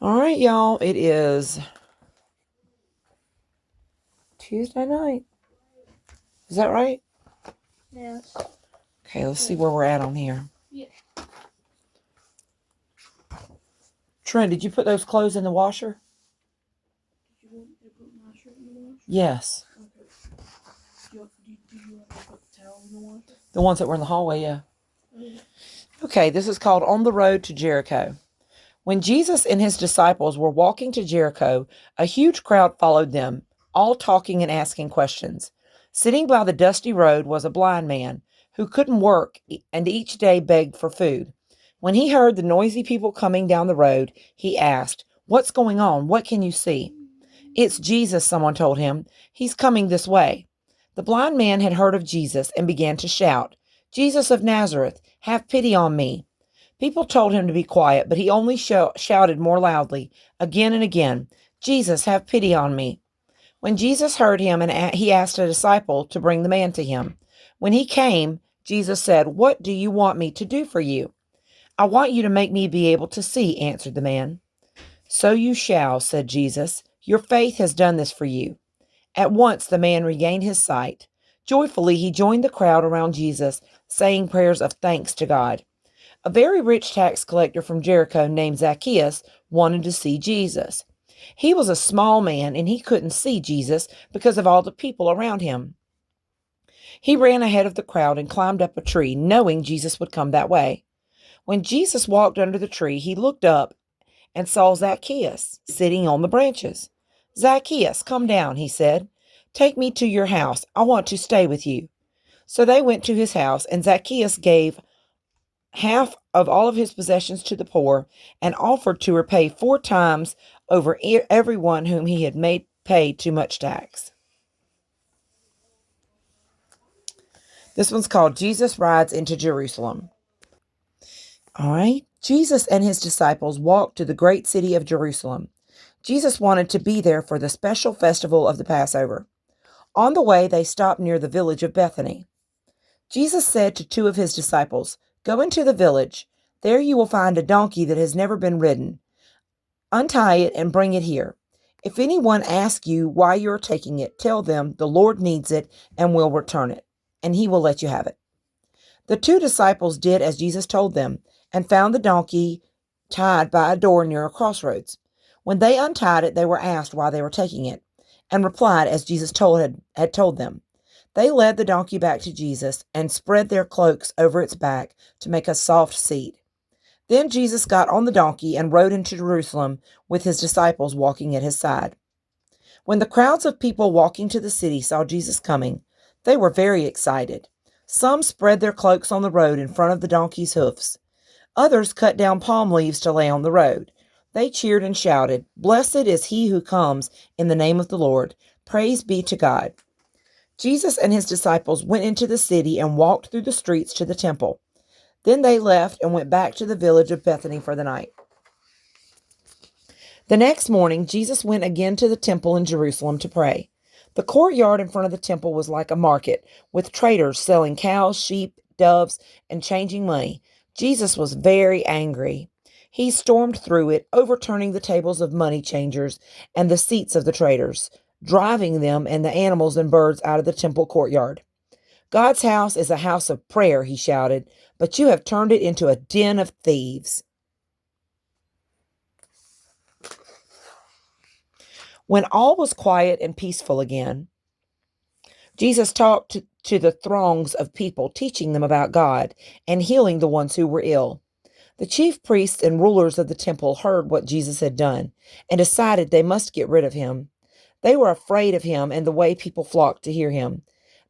All right, y'all. It is Tuesday night. Is that right? Yes. Okay, let's see where we're at on here. Yeah. Trent, did you put those clothes in the washer? Did you want me to put my shirt in the washer? Yes. Okay. Did you want me to put the towel in the washer? The ones that were in the hallway, yeah. Okay. Okay, this is called On the Road to Jericho. When Jesus and his disciples were walking to Jericho, a huge crowd followed them, all talking and asking questions. Sitting by the dusty road was a blind man who couldn't work and each day begged for food. When he heard the noisy people coming down the road, he asked, "What's going on? What can you see?" "It's Jesus," someone told him. "He's coming this way." The blind man had heard of Jesus and began to shout, "Jesus of Nazareth, have pity on me." People told him to be quiet, but he only shouted more loudly, again and again, "Jesus, have pity on me." When Jesus heard him, he asked a disciple to bring the man to him. When he came, Jesus said, "What do you want me to do for you?" "I want you to make me be able to see," answered the man. "So you shall," said Jesus. "Your faith has done this for you." At once the man regained his sight. Joyfully he joined the crowd around Jesus, saying prayers of thanks to God. A very rich tax collector from Jericho named Zacchaeus wanted to see Jesus. He was a small man and he couldn't see Jesus because of all the people around him. He ran ahead of the crowd and climbed up a tree, knowing Jesus would come that way. When Jesus walked under the tree, he looked up and saw Zacchaeus sitting on the branches. "Zacchaeus, come down," he said. "Take me to your house. I want to stay with you." So they went to his house, and Zacchaeus gave half of all of his possessions to the poor and offered to repay 4 times over everyone whom he had made pay too much tax. This one's called Jesus Rides into Jerusalem. All right. Jesus and his disciples walked to the great city of Jerusalem. Jesus wanted to be there for the special festival of the Passover. On the way, they stopped near the village of Bethany. Jesus said to 2 of his disciples, "Go into the village. There you will find a donkey that has never been ridden. Untie it and bring it here. If anyone asks you why you're taking it, tell them the Lord needs it and will return it, and he will let you have it." The 2 disciples did as Jesus told them and found the donkey tied by a door near a crossroads. When they untied it, they were asked why they were taking it, and replied as Jesus had told them. They led the donkey back to Jesus and spread their cloaks over its back to make a soft seat. Then Jesus got on the donkey and rode into Jerusalem with his disciples walking at his side. When the crowds of people walking to the city saw Jesus coming, they were very excited. Some spread their cloaks on the road in front of the donkey's hoofs. Others cut down palm leaves to lay on the road. They cheered and shouted, "Blessed is he who comes in the name of the Lord. Praise be to God." Jesus and his disciples went into the city and walked through the streets to the temple. Then they left and went back to the village of Bethany for the night. The next morning, Jesus went again to the temple in Jerusalem to pray. The courtyard in front of the temple was like a market, with traders selling cows, sheep, doves, and changing money. Jesus was very angry. He stormed through it, overturning the tables of money changers and the seats of the traders, driving them and the animals and birds out of the temple courtyard. "God's house is a house of prayer," he shouted, "but you have turned it into a den of thieves." When all was quiet and peaceful again, Jesus talked to the throngs of people, teaching them about God and healing the ones who were ill. The chief priests and rulers of the temple heard what Jesus had done and decided they must get rid of him. They were afraid of him and the way people flocked to hear him.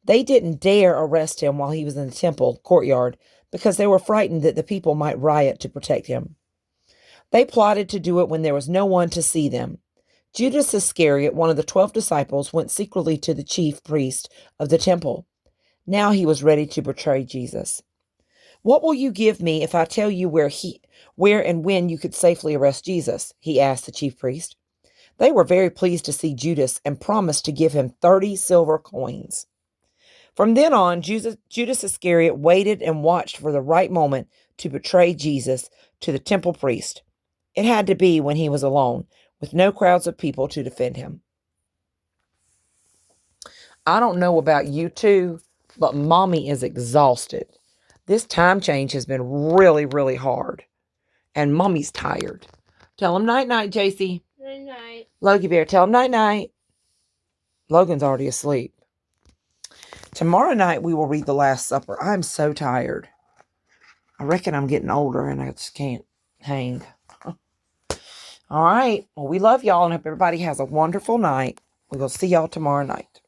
They didn't dare arrest him while he was in the temple courtyard because they were frightened that the people might riot to protect him. They plotted to do it when there was no one to see them. Judas Iscariot, one of the 12 disciples, went secretly to the chief priest of the temple. Now he was ready to betray Jesus. "What will you give me if I tell you where and when you could safely arrest Jesus?" he asked the chief priest. They were very pleased to see Judas and promised to give him 30 silver coins. From then on, Judas Iscariot waited and watched for the right moment to betray Jesus to the temple priest. It had to be when he was alone, with no crowds of people to defend him. I don't know about you two, but Mommy is exhausted. This time change has been really, really hard. And Mommy's tired. Tell him night-night, JC. Night-night. Logie Bear, tell him night-night. Logan's already asleep. Tomorrow night we will read The Last Supper. I'm so tired. I reckon I'm getting older and I just can't hang. All right. Well, we love y'all and hope everybody has a wonderful night. We will see y'all tomorrow night.